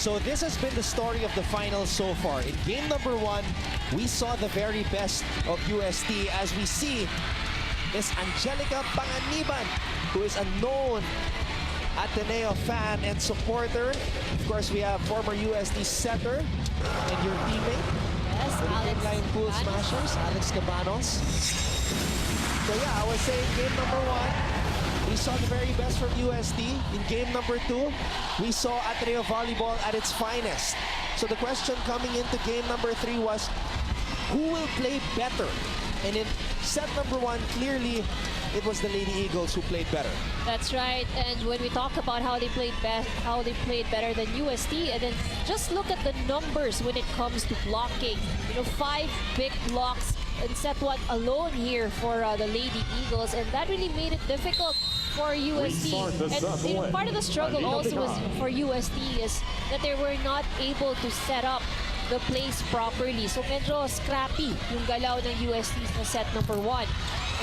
So this has been the story of the finals so far. In game number 1, we saw the very best of UST as we see Miss Angelica Panganiban, who is a known Ateneo fan and supporter. Of course, we have former UST setter and your teammate. Yes, Alex Line pool smashers, Alex Cabanos. So yeah, I was saying game number 1, we saw the very best from UST. In game number 2, we saw Ateneo volleyball at its finest. So the question coming into game number 3 was, who will play better? And in set number 1, clearly, it was the Lady Eagles who played better. That's right. And when we talk about how they played better than UST, and then just look at the numbers when it comes to blocking. You know, 5 big blocks in set 1 alone here for the Lady Eagles, and that really made it difficult for UST. And you know, part of the struggle also was for UST is that they were not able to set up the plays properly. So medyo scrappy yung galaw ng UST sa set number 1.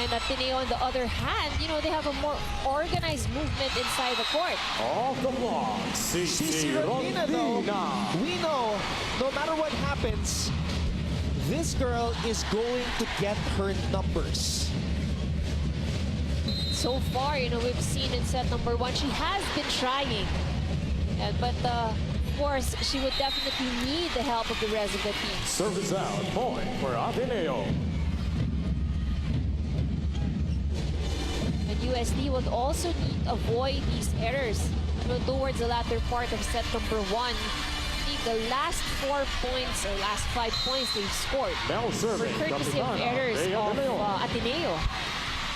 And Ateneo, on the other hand, you know, they have a more organized movement inside the court. Off the block, Cici Rodina, though, we know, no matter what happens, this girl is going to get her numbers. So far, you know, we've seen in set number 1, she has been trying. But of course, she would definitely need the help of the rest of the team. Service out, point for Ateneo. And USD would also need to avoid these errors, you know, towards the latter part of set number 1. I think the last 4 points or last 5 points they've scored Now serving, were courtesy of errors of Ateneo.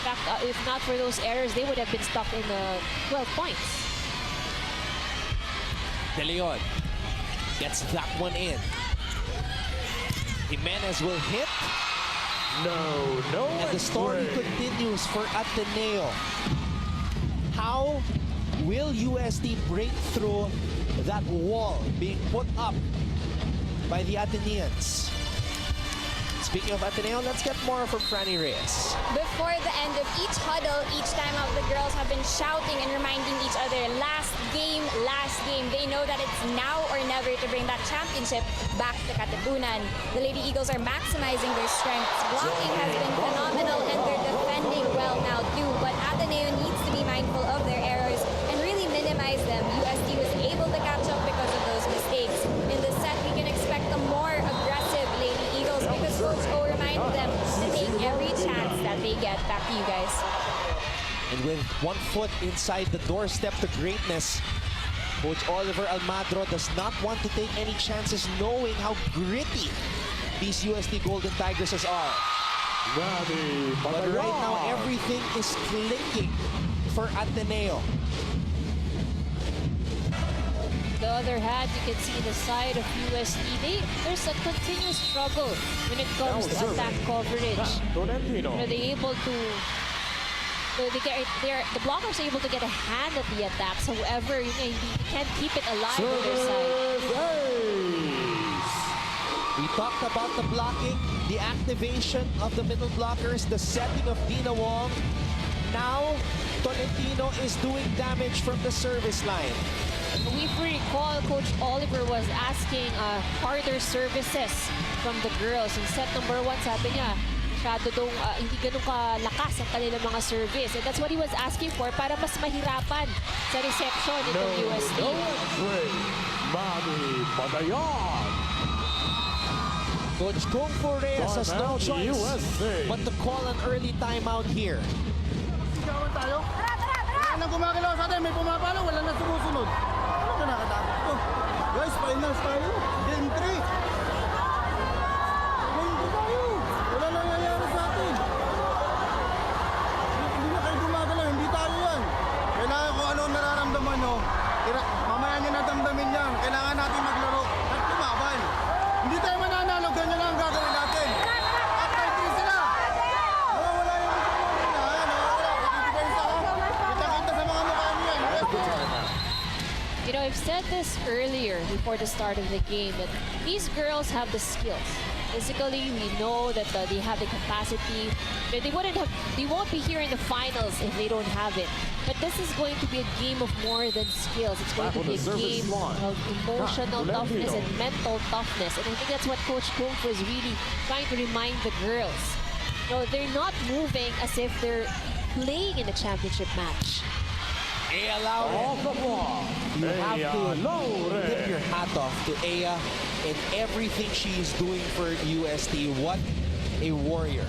In fact, if not for those errors, they would have been stuck in 12 points. De Leon gets that one in. Jimenez will hit. No. And the story continues for Ateneo. How will UST break through that wall being put up by the Ateneans? Speaking of Ateneo, let's get more from Franny Reyes. Before the end of each huddle, each time out, the girls have been shouting and reminding each other, last game, last game. They know that it's now or never to bring that championship back to Katipunan. The Lady Eagles are maximizing their strengths. Blocking has been phenomenal and they're defending well now too. But Ateneo needs to be mindful of their errors and really minimize them. UST was able to catch up because of those mistakes. In the set, we can expect a more aggressive Lady Eagles because Coach O reminded them to take every chance that they get. Back to you guys. And with 1 foot inside the doorstep to greatness, Coach Oliver Almadro does not want to take any chances knowing how gritty these UST Golden Tigresses are. But right now, everything is clicking for Ateneo. On the other hand, you can see the side of UST. There's a continuous struggle when it comes to attack coverage. You know, they're able to. The blockers are able to get a hand at the attacks. However, you can't keep it alive on their side. We talked about the blocking, the activation of the middle blockers, the setting of Dina Wong. Now, Tolentino is doing damage from the service line. If we recall, Coach Oliver was asking harder services from the girls. In set number 1, sabi niya, hindi ganun kalakas ang kanilang mga service. And that's what he was asking for para mas mahirapan sa reception itong UST. Coach Kung Fu Reyes has no choice but to call an early timeout here. Nang gumagalaw sa atin, may pumapalo, wala na sumusunod. Ano ka nakatakot ko? Guys, finals tayo. Game 3. Game 2 tayo. Wala na nangyayari sa atin. Hindi na kayo gumagalaw, hindi tayo yan. Kailangan kung ano nararamdaman nyo. Mamaya nyo nadamdamin yan. Kailangan natin maglaro at lumaban. Hindi tayo mananalo, ganyan lang ang gagawin natin. After 3 sila. Nawawala yung You know, I've said this earlier before the start of the game that these girls have the skills. Physically, we know that they have the capacity. They won't be here in the finals if they don't have it. But this is going to be a game of more than skills. It's going Back to on be the a service game line. of emotional toughness and mental toughness. And I think that's what Coach Kung Fu is really trying to remind the girls. No, they're not moving as if they're playing in a championship match. Ea Laure. Off the block. You have to Laure. tip your hat off to Ea and everything she is doing for UST. What a warrior.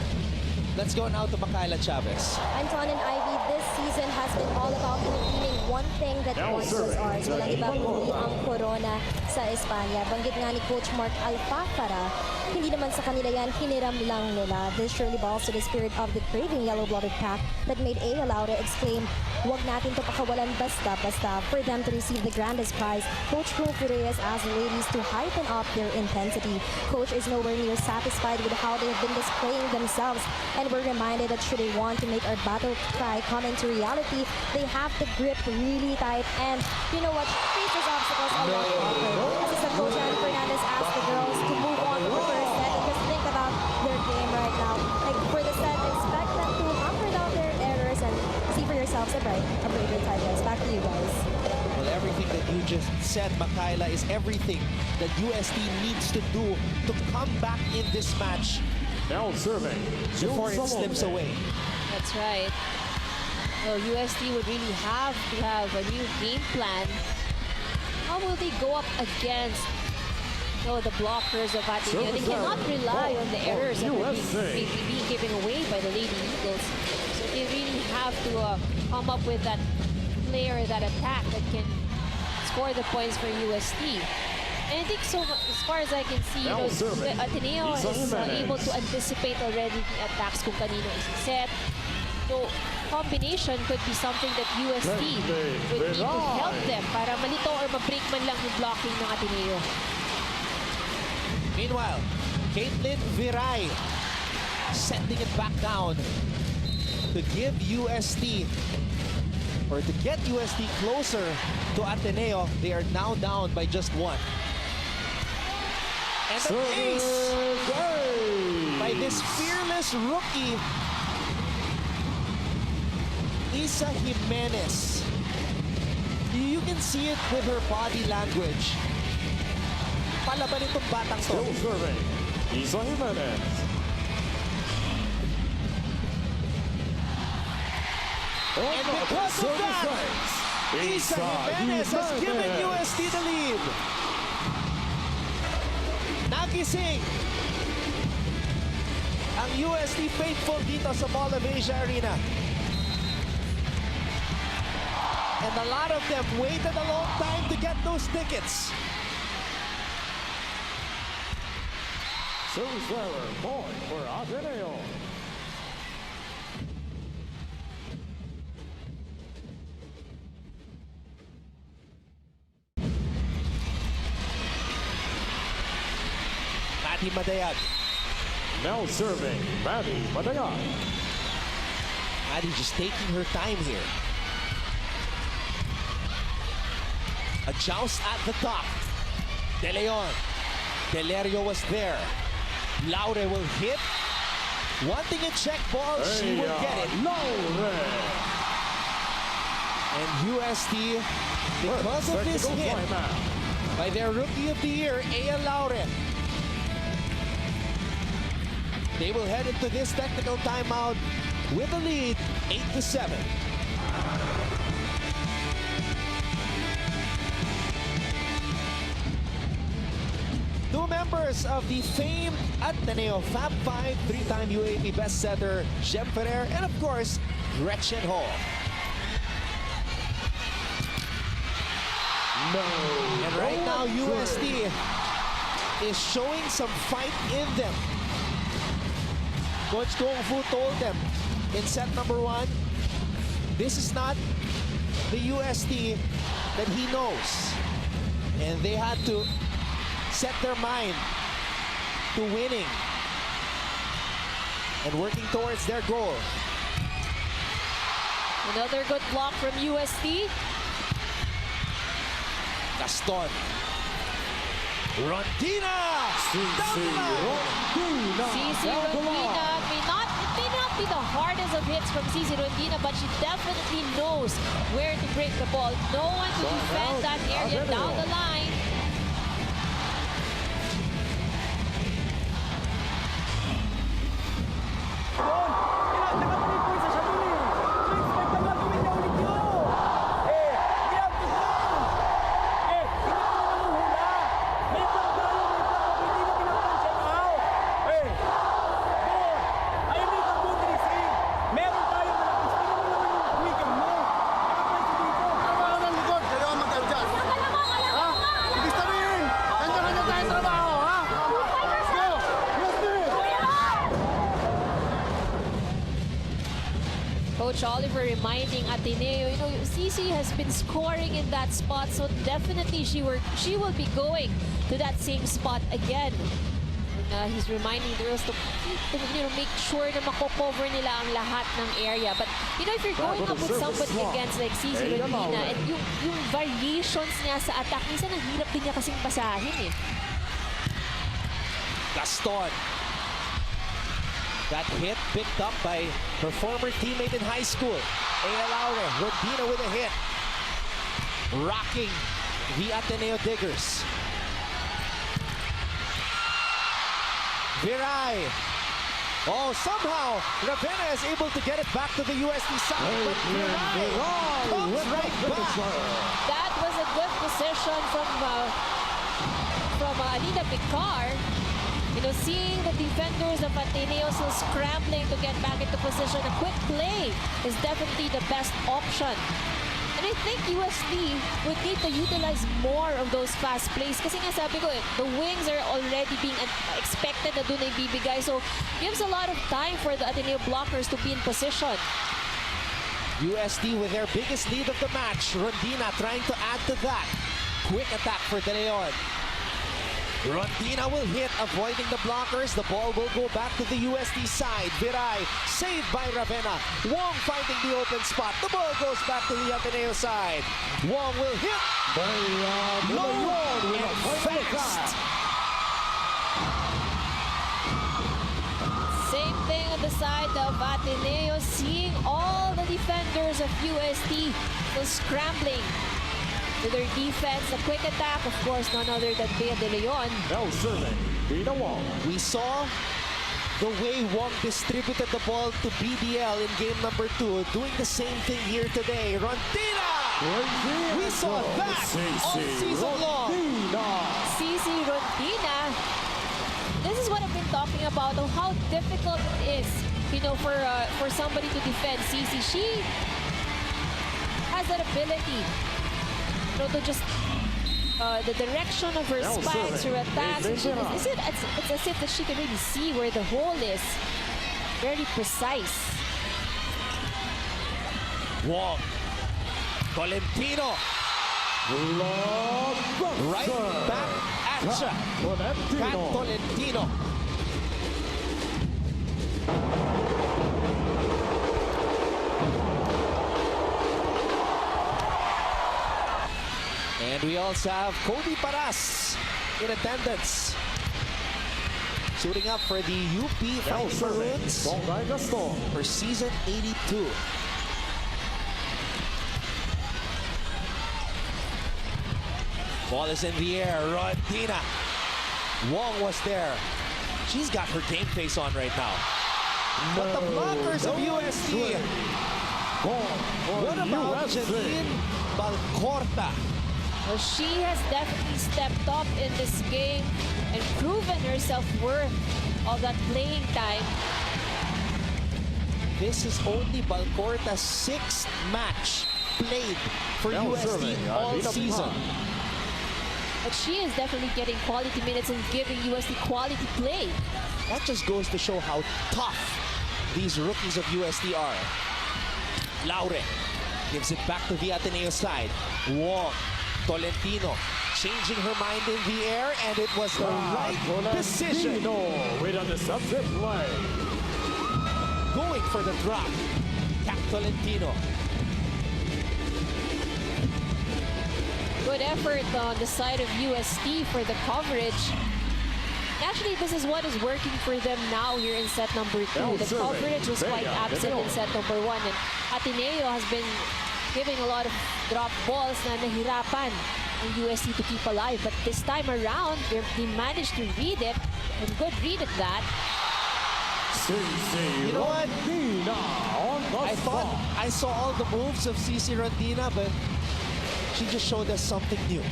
Let's go now to Makayla Chavez. Anton and Ivy, this season has been all about redeeming one thing that Now once was serving ours. the Walang iba kundi Ibabaw. ang Corona sa Espanya. Banggit nga ni Coach Mark Alpafara, hindi naman sa kanila yan, hiniram lang nila. This surely balls to the spirit of the craving yellow-blooded pack that made Ea Laure exclaim, "Huwag natin to pakawalan basta-basta." For them to receive the grandest prize, Coach Kung Fu Reyes asked the ladies to heighten up their intensity. Coach is nowhere near satisfied with how they have been displaying themselves, and we're reminded that should they want to make our battle cry come into reality, they have to grip really tight and, you know what, face those obstacles a lot often. Assistant Coach Andy Fernandez asked the girls to move on to the first set and just think about their game right now. Like for the set, expect them to hammer down their errors and see for yourselves a braver time, guys. Back to you guys. Well, everything that you just said, Makayla, is everything that UST needs to do to come back in this match Now serving. before it slips away. That's right. Well, UST would really have to have a new game plan. How will they go up against the blockers of Ateneo? They Service cannot error. rely on the errors that are USA. being given away by the Lady Eagles. So they really have to come up with that player, that attack that can score the points for UST. And I think so, as far as I can see, Now the serving. Ateneo Isa is Jimenez. able to anticipate already the attacks kung kanino isi-set. So, combination could be something that UST would need to help them para malito or ma-break man lang yung blocking ng Ateneo. Meanwhile, Caitlin Viray sending it back down to give UST or to get UST closer to Ateneo. They are now down by just one. And an ace by this fearless rookie, Isa Jimenez. You can see it with her body language. Palaban itong batang to. Still serving. Isa Jimenez. And because of that, Isa Jimenez has given UST the lead. Nagising ang UST faithful dito sa Mall of Asia Arena. And a lot of them waited a long time to get those tickets. Service error. Point for Ateneo. Mati Madayag. Now serving. Maddie Madayan. Mati just taking her time here. A joust at the top. De Leon. Delerio was there. Laure will hit. Wanting a check ball, she will get it. Laure. And UST, because of this Technical hit timeout. by their Rookie of the Year, Ea Laure, they will head into this technical timeout with a lead, 8-7. Two members of the famed Ateneo Fab 5, three-time UAP best setter, Jem Ferrer, and of course, Gretchen Hall. No. And right now, UST is showing some fight in them. Coach Kung Fu told them in set number 1, this is not the UST that he knows. And they had to set their mind to winning and working towards their goal. Another good block from UST. Gaston. Rondina! Cici Rondina. Cici down the line. Rondina it may not be the hardest of hits from Cici Rondina, but she definitely knows where to break the ball. No one to Song defend out, that area Ateneo. down the line. Trabaho ng likod, kayo ang mag-adjust. Ha? Ibig sabihin, kanya-kanya tayong trabaho, ha? Let's go! Let's do it! Coach Oliver reminding Ateneo, Cici has been scoring in that spot, so definitely she will be going to that same spot again. And, he's reminding the girls to make sure na mako-cover nila ang lahat ng area. But if you're going up with somebody against like Cici Rondina, and yung variations niya sa attack, minsan ang hirap din niya kasing basahin eh. Gaston. That hit picked up by her former teammate in high school. Ea Laure, Rondina with a hit. Rocking the Ateneo Diggers. Viray. Oh, somehow Ravenna is able to get it back to the USD side. But Viray comes right back. That was a good position from Alina Picar. Seeing the defenders of Ateneo still scrambling to get back into position, a quick play is definitely the best option. And I think USD would need to utilize more of those fast plays. Kasi nga sabi ko, the wings are already being expected na doon ay bibigay. So, gives a lot of time for the Ateneo blockers to be in position. USD with their biggest lead of the match. Rondina trying to add to that. Quick attack for De Leon. Rondina will hit, avoiding the blockers. The ball will go back to the USD side. Viray saved by Ravenna. Wong finding the open spot. The ball goes back to the Ateneo side. Wong will hit. Low and fast. Same thing on the side of Ateneo, seeing all the defenders of USD still scrambling to their defense. A quick attack, of course, none other than Bea De Leon. Now serving, Dina Wong. We saw the way Wong distributed the ball to BDL in game number 2. Doing the same thing here today. Rondina! We saw that all season long. Cici Rondina. This is what I've been talking about, of how difficult it is, for somebody to defend Cici. She has that ability, to just the direction of her spikes, her attacks. It's as if that she can really see where the hole is. Very precise. Wong. Tolentino. Right back at ya. Cat Tolentino. And we also have Cody Paras in attendance. Suiting up for the UP Now Fighting serving, Maroons Bongai Gaston. for season 82. Ball is in the air. Rondina. Wong was there. She's got her game face on right now. But the blockers of USD. What about Janine Balcorta? Well, she has definitely stepped up in this game and proven herself worth of that playing time. This is only Balcorta's 6th match played for Now USD serving, all Dina season. Pang. But she is definitely getting quality minutes and giving USD quality play. That just goes to show how tough these rookies of USD are. Laure gives it back to the Ateneo side. Wong, Tolentino changing her mind in the air, and it was the right decision. With a deceptive play. Going for the drop. Cat Tolentino. Good effort on the side of UST for the coverage. Actually, this is what is working for them now here in set number 2. The coverage was quite absent in set number 1, and Ateneo has been giving a lot of drop balls na nahirapan ang UST to keep alive. But this time around, they managed to read it, and good read at that. You know what? I thought I saw all the moves of CC Rondina, but she just showed us something new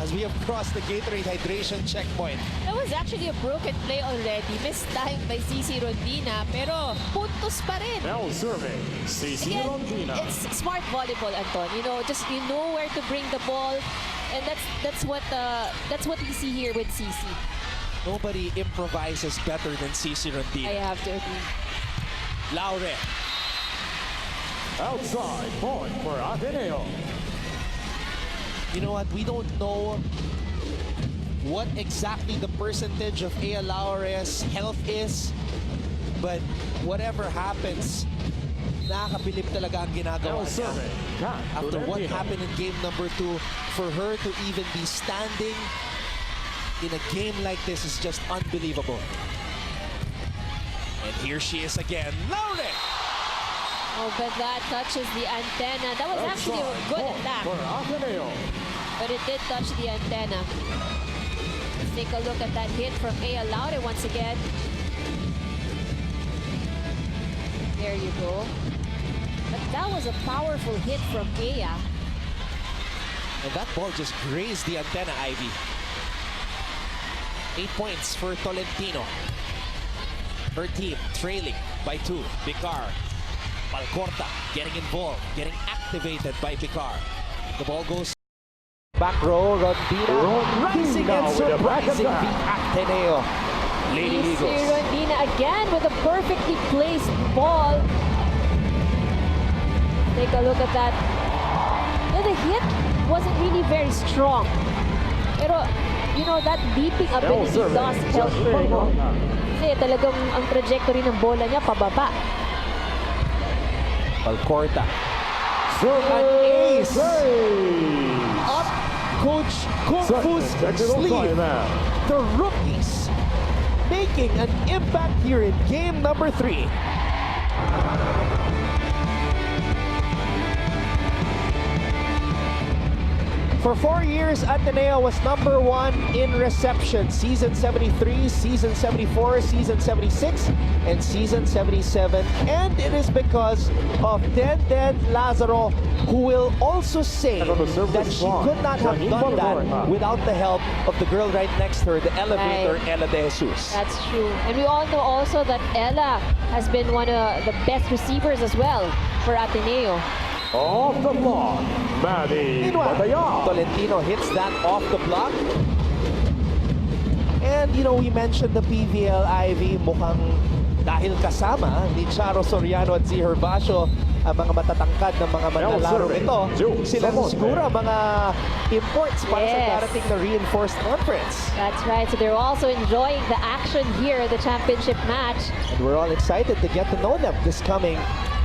as we have crossed the Gatorade hydration checkpoint. That was actually a broken play already. Missed time by CC Rondina, pero puntos pa rin. Now serving, CC Again, Rondina. it's smart volleyball, Anton. You know, just you know where to bring the ball, and that's what we see here with CC. Nobody improvises better than CC I Rondina. have to agree. Laure. Outside point for Ateneo. You know what? We don't know what exactly the percentage of Ea Laure's health is, but whatever happens, nakakabilib talaga ang ginagawa Now niya. serving, Kat After what Tolentino. happened in game number 2, for her to even be standing in a game like this is just unbelievable. And here she is again, Laure! Oh, but that touches the antenna. That was actually a Outside good point attack, for Ateneo. but it did touch the antenna. Let's take a look at that hit from Ea Laure once again. There you go. But that was a powerful hit from Ea. And that ball just grazed the antenna, Ivy. 8 points for Tolentino. Her team trailing by 2. Picar. Balcorta getting involved, getting activated by Picar. The ball goes back row. Rondina rising and with a back surprising attack. beat Ateneo. Lady CC Eagles. Rondina again with a perfectly placed ball. Take a look at that. Yeah, the hit wasn't really very strong. Pero, you know, that leaping ability serving, does help Justin her. Rondina. Kasi talagang ang trajectory ng bola niya pababa. Balcorta. Serving, ace. save. Up, Coach Kung Fu's Technical sleeve. timeout. The rookies making an impact here in game number 3. For 4 years, Ateneo was number 1 in reception. Season 73, Season 74, Season 76, and Season 77. And it is because of Den Lazaro, who will also say that she could not have done that without the help of the girl right next to her, the elevator, Ella De Jesus. That's true. And we all know also that Ella has been one of the best receivers as well for Ateneo. Off the block, Maddie Meanwhile, Batayao. Tolentino hits that off the block. And, you know, we mentioned the PVL Ivy, mukhang dahil kasama ni Charo Soriano at Z Herbacio, ang mga matatangkad ng mga manlalaro ito, sila siguro ang mga imports para sa Yes. darating na reinforced conference. That's right. So they're also enjoying the action here at the championship match. And we're all excited to get to know them this coming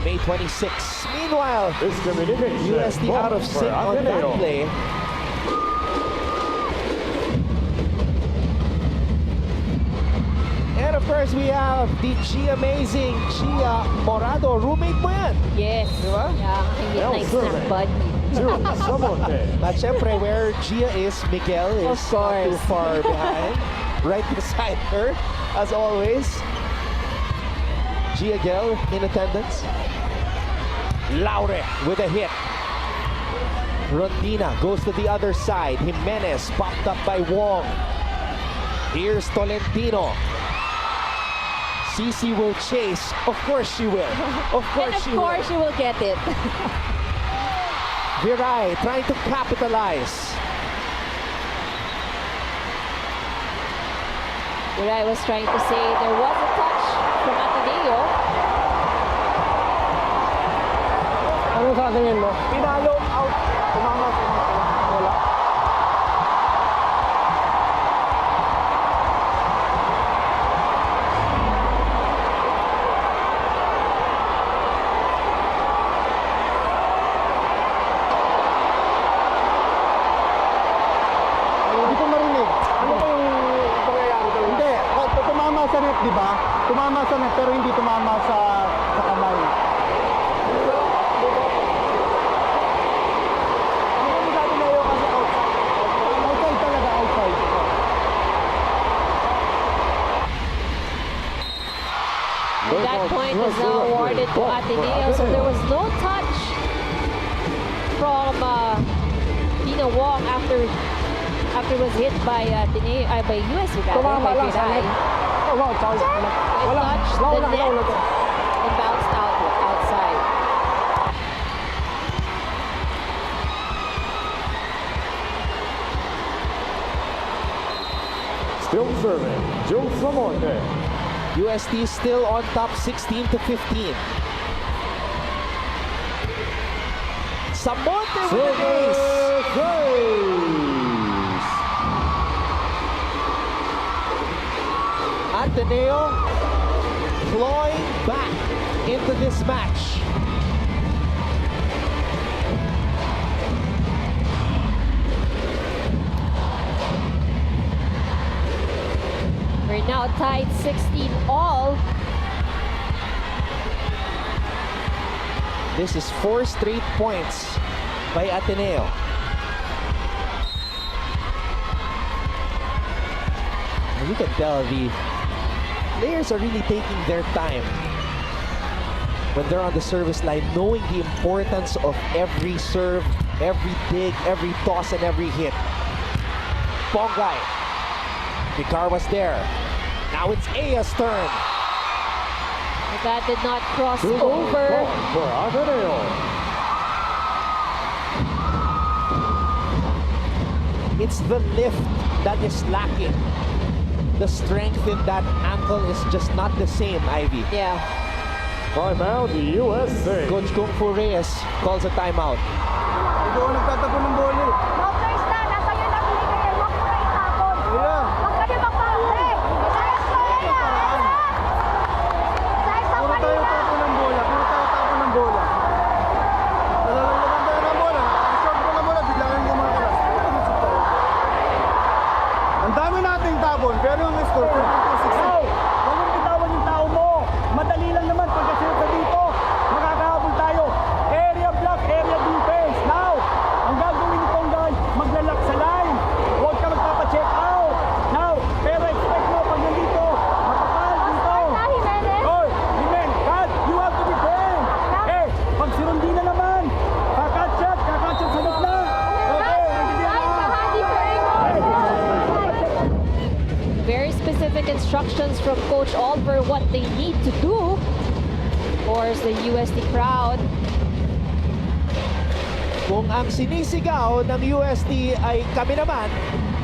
May 26. Meanwhile, This communication USD out of for sync on that Ateneo. play. And of course, we have the G-Amazing Gia Morado. Roommate mo yan. Yes. Diba? Yeah, ang Now nice serving. snack buddy. June Samonte. At syempre, where Gia is, Miguel is Of course. not too far behind. Right beside her, as always. Gia Gel in attendance. Laure with a hit. Rondina goes to the other side. Jimenez popped up by Wong. Here's Tolentino. CC will chase. Of course she will. Of course And she of course will. you will get it. Viray trying to capitalize. Where I was trying to say there was a touch from Ateneo. Ano sa tingin mo? Pinalo out. Wala. Tumama sa net, pero hindi tumama sa kamay. Outside talaga, outside. That point is now awarded to Ateneo, so there was no touch from Tina Wong after it was hit by Ateneo, by USC rather, by Piray. It touched the net and bounced outside. Still serving, Joe Samonte. UST still on top 16 to 15. Samonte with the ace. Service. Ateneo clawing back into this match. We're now tied 16 all. This is 4 straight points by Ateneo. And you can tell the players are really taking their time when they're on the service line, knowing the importance of every serve, every dig, every toss, and every hit. Bongay. Vicar was there. Now it's Aya's turn. But that did not cross Two over. for Ateneo. It's the lift that is lacking. The strength in that ankle is just not the same, Ivy. Yeah. Timeout, USA. Coach Kung Fu Reyes calls a timeout. Hindi ako nagtatapon ng bola eh. Doctors na, nasa iyo na binigay. Huwag mo na itapon. Kaya, Huwag ka di magpahuli. Sayang sa kanila. Sayang sa puro tayo kanila. tapon ng bola. Puro tayo tapon ng bola. Nalalagyan tayo ng bola. Short ko ng bola, bigla kayong gumagalas. Ang dami nating tapon, pero yung score, 22-16. Huwag mong bitawan yung tao mo. Madali lang naman pagkasunod sa dito. Makakahabol tayo. Area block, area defense. Now, ang gagawin nitong guys, maglalak sa line. Huwag ka magpapacheck out. Now, pero expect mo pag nandito, makapal dito. Na, Jimenez. Hoy, Jimen, cut. You have to defend. Eh, pag sirundi na naman, kakatchat sa gitna. Okay, Ay, kahadi ka rin. Very specific instructions from Coach Oliver what they need to do. Of course, the USD crowd. Kung ang sinisigaw ng UST ay kami naman,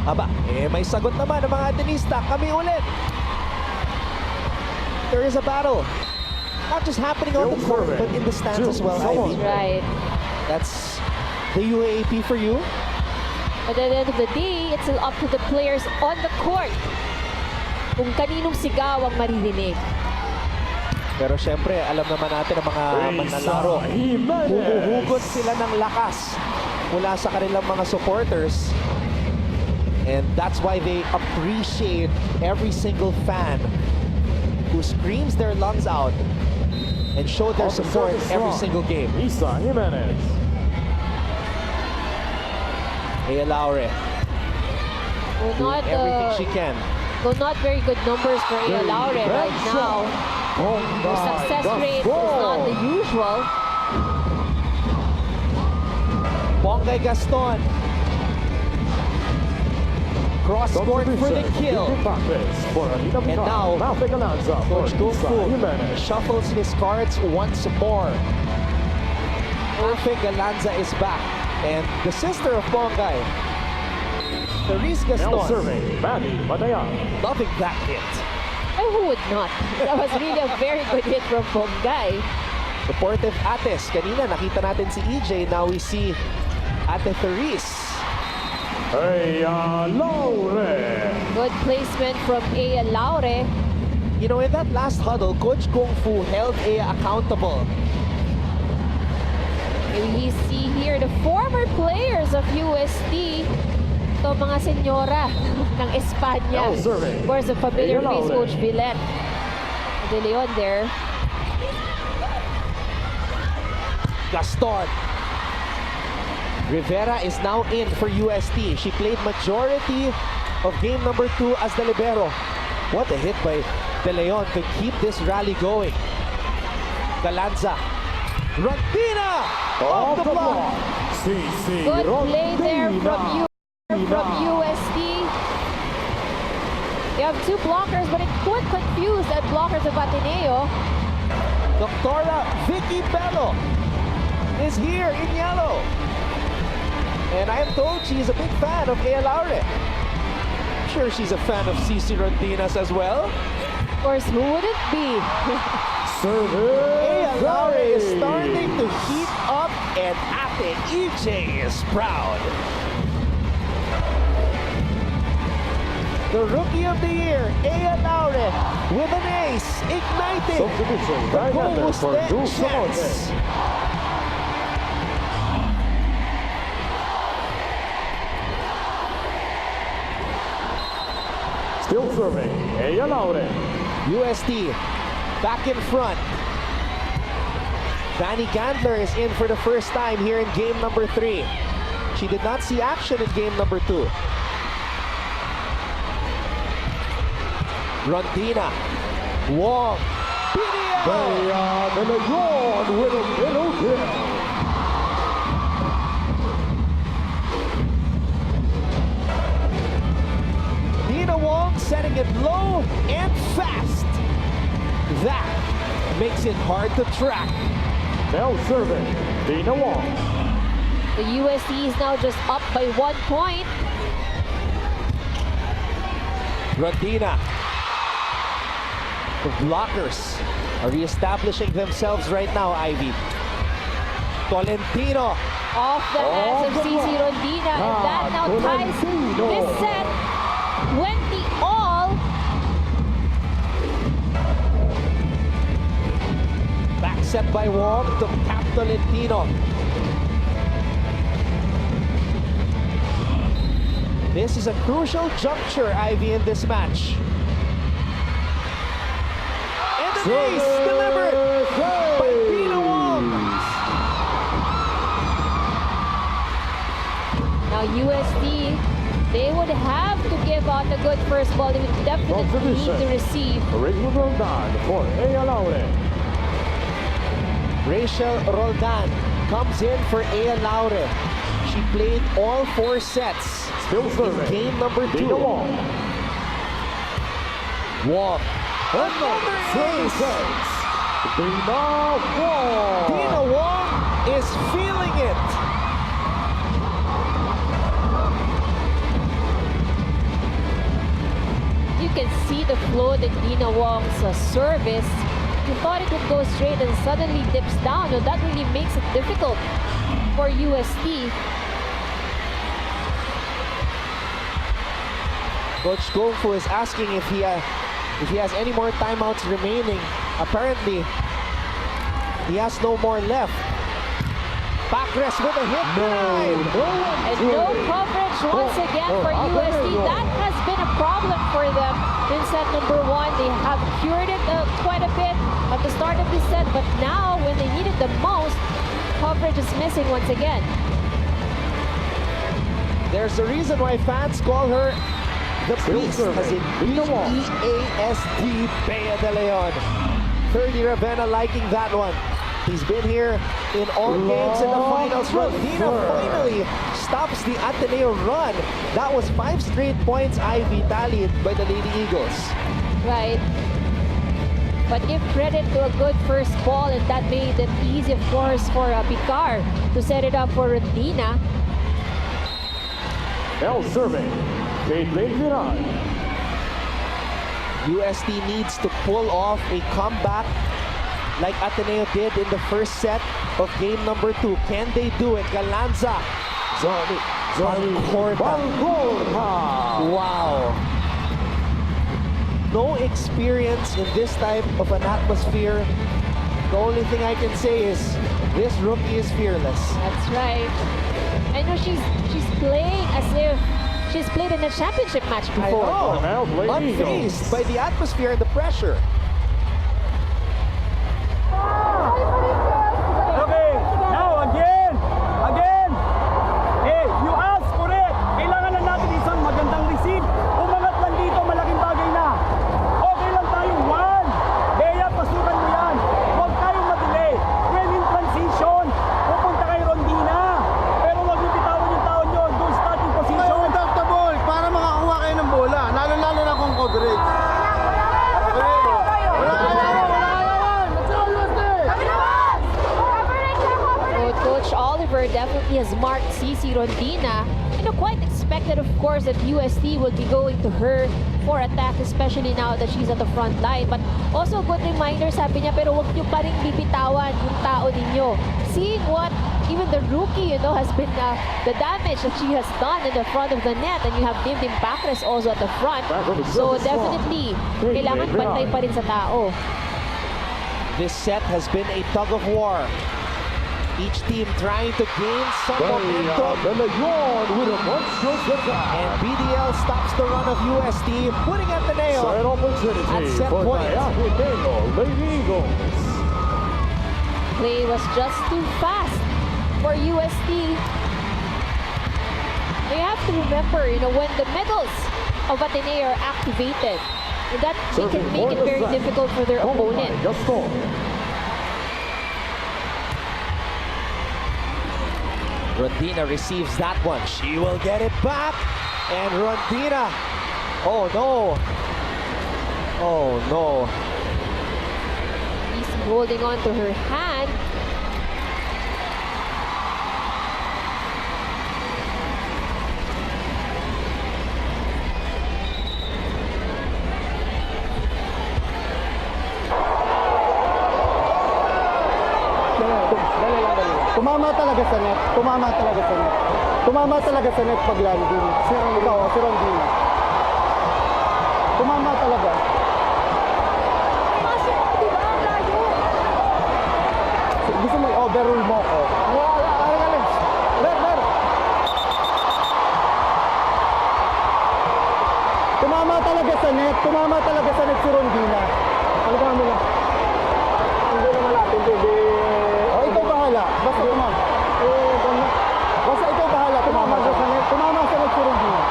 aba, may sagot naman ng mga Atenista, kami ulit. There is a battle. Not just happening on the court, but in the stands as well, Ivy. Right. That's the UAP for you. But at the end of the day, it's still up to the players on the court kung kaninong sigaw ang maririnig. Pero syempre, alam naman natin ang mga manlalaro. Jimenez. Humuhugot sila ng lakas mula sa kanilang mga supporters. And that's why they appreciate every single fan who screams their lungs out and show their support every single game. Isa Jimenez. Aya Laure, Well, everything she can. not very good numbers for Aya Laure right now. Their success rate is not the usual. Bongay Gaston. Cross court for the kill. And now, Coach Kung Fu shuffles his cards once more. Perfect Galanza is back. And the sister of Bongay, Therese Now Gaston, serving, Manny Matayan. loving that hit. Oh, who would not? That was really a very good hit from Bongay. Supportive Ates. Kanina nakita natin si EJ. Now we see Ate Therese. Aya Laure. Good placement from Aya Laure. You know, in that last huddle, Coach Kung Fu held Aya accountable. We see here the former players of UST. Ito mga senyora ng Espanya. Now serving. Of course, a familiar Aya face, Laure. Coach Villet. De Leon there. Gaston. Rivera is now in for UST. She played majority of game number 2 as the libero. What a hit by De Leon to keep this rally going. Galanza. Rantina off the block. CC Good play there from UST. You have two blockers, but it could confuse the blockers of Ateneo. Doctora Vicky Bello is here in yellow. And I am told she's a big fan of Ea Laure. I'm sure she's a fan of CC Rondinas as well. Of course, who would it be? Ea Laure is starting to heat up and Ate EJ is proud. The Rookie of the Year, Ea Laure, with an ace, igniting the goal chance. Still serving, Ea Laure. UST back in front. Vanny Gandler is in for the first time here in game number 3. She did not see action in game number 2. Rondina. Wong. Bea De Leon with a middle kill. Dina Wong setting it low and fast. That makes it hard to track. Now serving, Dina Wong. The UST is now just up by 1 point. Rondina. The blockers are reestablishing themselves right now, Ivy. Tolentino. Off the hands of CC Rondina, and that now ties this set 20 all. Back set by Wong to Cap Tolentino. This is a crucial juncture, Ivy, in this match. And the ace delivered by Dina Wong. Now UST, they would have to give out a good first ball. They would definitely need to receive. Original Roldan for Ea Laure. Rachel Roldan comes in for Ea Laure. She played all 4 sets Still in serving, game number 2. Dina Wong. Wong. Another ace. Dina Wong. Dina Wong is feeling it. You can see the flow that Dina Wong's service. You thought it would go straight and suddenly dips down. Now that really makes it difficult for UST. Coach Kung Fu is asking if he has any more timeouts remaining. Apparently, he has no more left. Backrest with a hit. And no coverage once again for UST. That has been a problem for them in set number 1. They have cured it quite a bit at the start of this set, but now when they need it the most, coverage is missing once again. There's a reason why fans call her the Beast, as in B-E-A-S-D, Bea De Leon. 30 Ravenna liking that one. He's been here in all games in the finals. Rondina finally stops the Ateneo run. That was 5 straight points Ivy tallied by the Lady Eagles. Right. But give credit to a good first ball, and that made it easy, of course, for Picar to set it up for Rondina. Now serving, Caitlin Viran. UST needs to pull off a comeback like Ateneo did in the first set of game number 2. Can they do it? Galanza. Balcorta. Wow. No experience in this type of an atmosphere. The only thing I can say is this rookie is fearless. That's right. I know she's playing as if she's played in a championship match before. I know. Unfazed by the atmosphere and the pressure. has marked Cici Rondina. Quite expected, of course, that UST will be going to her for attack, especially now that she's at the front line. But also a good reminder, sabi niya, pero huwag niyo pa rin bibitawan yung tao ninyo. Seeing what even the rookie, has been the damage that she has done in the front of the net, and you have Dim Pacres also at the front. So definitely, kailangan bantay pa rin sa tao. This set has been a tug of war. Each team trying to gain some momentum. De Leon with a one-stroke attack. And BDL stops the run of UST, putting Ateneo Set opportunity at set for point. the Ateneo Lady Eagles. Play was just too fast for UST. They have to remember, when the medals of Ateneo are activated, that they can make it very difficult for their opponent. Rondina receives that one. She will get it back. And Rondina. Oh no. Oh no. He's holding on to her hand. Tumama talaga sa net. Tumama talaga sa net. Tumama talaga sa net pag landing. Si Rondina. Tumama talaga. Gusto mo i-overrule mo ko. Tumama talaga sa net. Tumama talaga sa net si Rondina. Alagaan mo lang. Hindi na malapit. Hindi. Ikaw bahala. Basta tumama. Basta ikaw bahala. Tumama sa net. Tumama sa net si Rondina.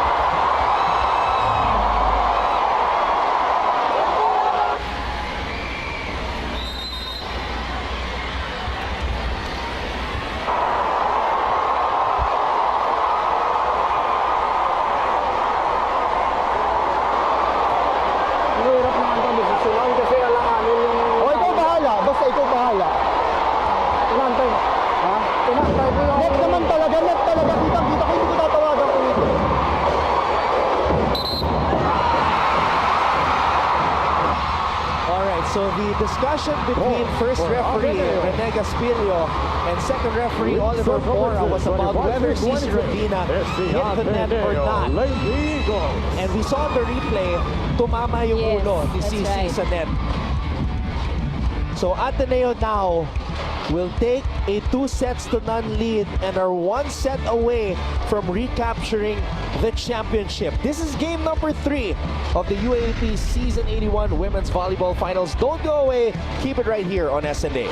Mahirap na ang desisyon kasi alanganin yung... ikaw bahala. Basta ikaw bahala. Tinantay. Ha? Tinantay ko yung... Net naman talaga. Net talaga. Kitang-kita ko. Hindi ko tatawagan ko ito. Alright, so the discussion between first referee Rene Gaspilio and second referee Oliver Mora was about whether Cici Rondina hit the net or not. Lady Eagles. And we saw the replay, tumama yung Yes, ulo ni that's Cici right. sa net. So Ateneo now will take a 2-0 lead and are 1 set away from recapturing the championship. This is game number 3 of the UAAP Season 81 Women's Volleyball Finals. Don't go away. Keep it right here on SNA.